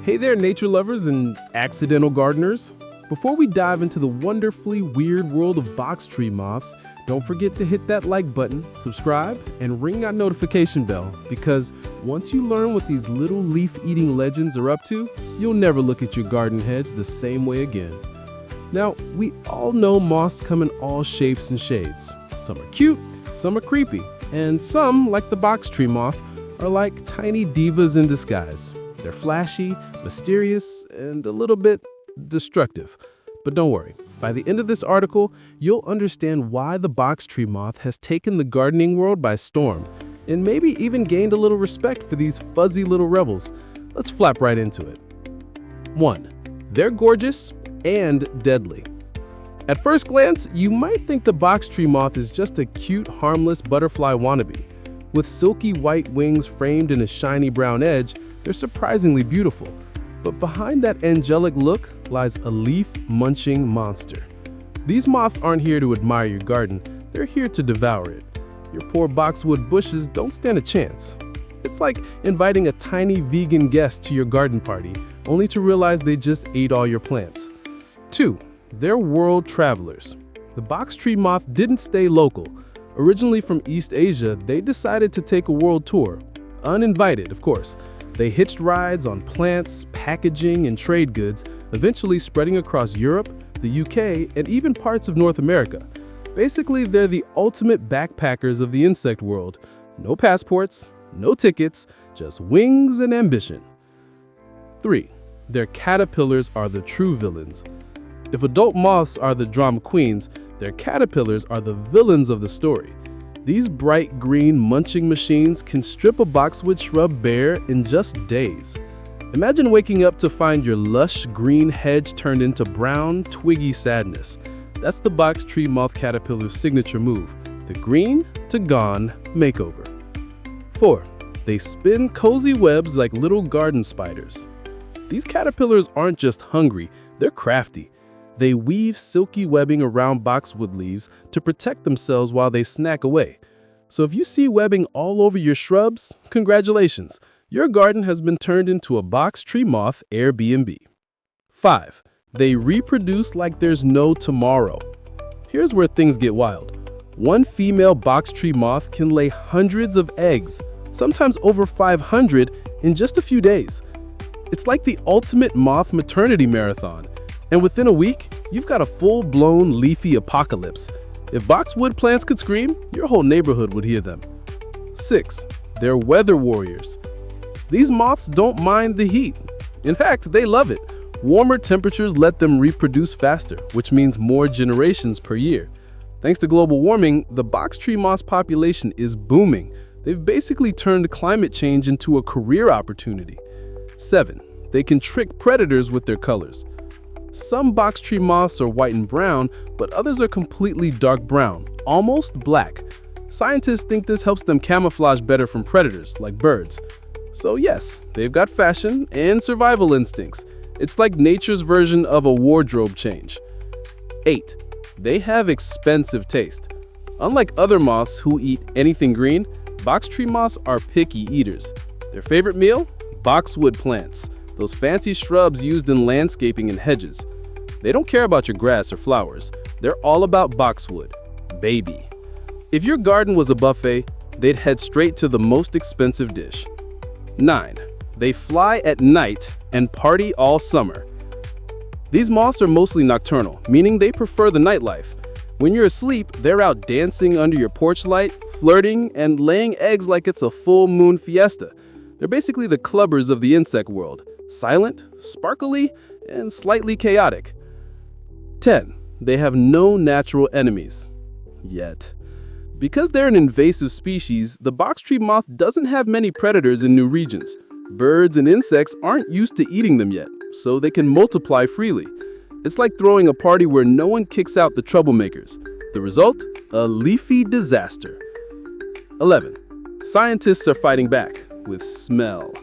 Hey there, nature lovers and accidental gardeners. Before we dive into the wonderfully weird world of box tree moths, don't forget to hit that like button, subscribe, and ring that notification bell, because once you learn what these little leaf-eating legends are up to, you'll never look at your garden hedge the same way again. Now, we all know moths come in all shapes and shades. Some are cute, some are creepy, and some, like the box tree moth, are like tiny divas in disguise. They're flashy, mysterious, and a little bit destructive. But don't worry, by the end of this article, you'll understand why the box tree moth has taken the gardening world by storm, and maybe even gained a little respect for these fuzzy little rebels. Let's flap right into it. 1. They're gorgeous and deadly. At first glance, you might think the box tree moth is just a cute, harmless butterfly wannabe. With silky white wings framed in a shiny brown edge, they're surprisingly beautiful. But behind that angelic look lies a leaf-munching monster. These moths aren't here to admire your garden, they're here to devour it. Your poor boxwood bushes don't stand a chance. It's like inviting a tiny vegan guest to your garden party, only to realize they just ate all your plants. 2. They're world travelers. The box tree moth didn't stay local. Originally from East Asia, they decided to take a world tour. Uninvited, of course. They hitched rides on plants, packaging, and trade goods, eventually spreading across Europe, the UK, and even parts of North America. Basically, they're the ultimate backpackers of the insect world. No passports, no tickets, just wings and ambition. 3. Their caterpillars are the true villains. If adult moths are the drama queens, their caterpillars are the villains of the story. These bright green munching machines can strip a boxwood shrub bare in just days. Imagine waking up to find your lush green hedge turned into brown, twiggy sadness. That's the box tree moth caterpillar's signature move, the green to gone makeover. 4. They spin cozy webs like little garden spiders. These caterpillars aren't just hungry, they're crafty. They weave silky webbing around boxwood leaves to protect themselves while they snack away. So if you see webbing all over your shrubs, congratulations, your garden has been turned into a box tree moth Airbnb. 5. They reproduce like there's no tomorrow. Here's where things get wild. One female box tree moth can lay hundreds of eggs, sometimes over 500, in just a few days. It's like the ultimate moth maternity marathon. And within a week, you've got a full-blown leafy apocalypse. If boxwood plants could scream, your whole neighborhood would hear them. 6. They're weather warriors. These moths don't mind the heat. In fact, they love it. Warmer temperatures let them reproduce faster, which means more generations per year. Thanks to global warming, the box tree moth's population is booming. They've basically turned climate change into a career opportunity. 7. They can trick predators with their colors. Some box tree moths are white and brown, but others are completely dark brown, almost black. Scientists think this helps them camouflage better from predators, like birds. So yes, they've got fashion and survival instincts. It's like nature's version of a wardrobe change. 8. They have expensive taste. Unlike other moths who eat anything green, box tree moths are picky eaters. Their favorite meal? Boxwood plants. Those fancy shrubs used in landscaping and hedges. They don't care about your grass or flowers. They're all about boxwood, baby. If your garden was a buffet, they'd head straight to the most expensive dish. 9. They fly at night and party all summer. These moths are mostly nocturnal, meaning they prefer the nightlife. When you're asleep, they're out dancing under your porch light, flirting, and laying eggs like it's a full moon fiesta. They're basically the clubbers of the insect world. Silent, sparkly, and slightly chaotic. 10. They have no natural enemies. Yet. Because they're an invasive species, the box tree moth doesn't have many predators in new regions. Birds and insects aren't used to eating them yet, so they can multiply freely. It's like throwing a party where no one kicks out the troublemakers. The result? A leafy disaster. 11. Scientists are fighting back with smell.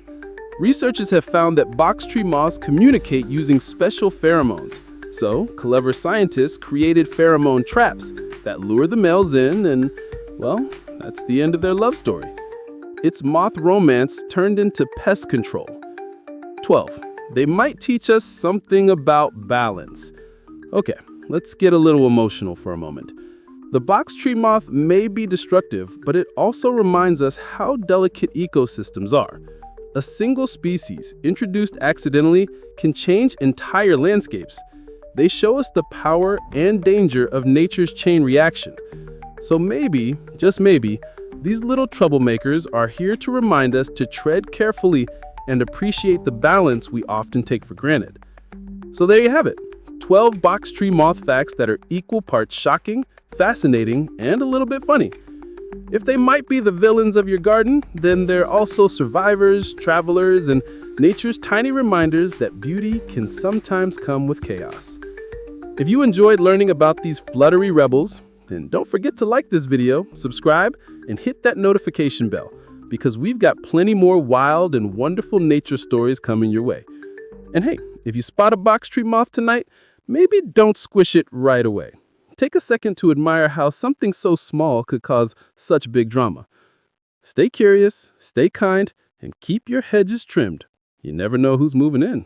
Researchers have found that box tree moths communicate using special pheromones. So, clever scientists created pheromone traps that lure the males in and, well, that's the end of their love story. It's moth romance turned into pest control. 12. they might teach us something about balance. Okay, let's get a little emotional for a moment. The box tree moth may be destructive, but it also reminds us how delicate ecosystems are. A single species, introduced accidentally, can change entire landscapes. They show us the power and danger of nature's chain reaction. So maybe, just maybe, these little troublemakers are here to remind us to tread carefully and appreciate the balance we often take for granted. So there you have it, 12 box tree moth facts that are equal parts shocking, fascinating, and a little bit funny. If they might be the villains of your garden, then they're also survivors, travelers, and nature's tiny reminders that beauty can sometimes come with chaos. If you enjoyed learning about these fluttery rebels, then don't forget to like this video, subscribe, and hit that notification bell, because we've got plenty more wild and wonderful nature stories coming your way. And hey, if you spot a box tree moth tonight, maybe don't squish it right away. Take a second to admire how something so small could cause such big drama. Stay curious, stay kind, and keep your hedges trimmed. You never know who's moving in.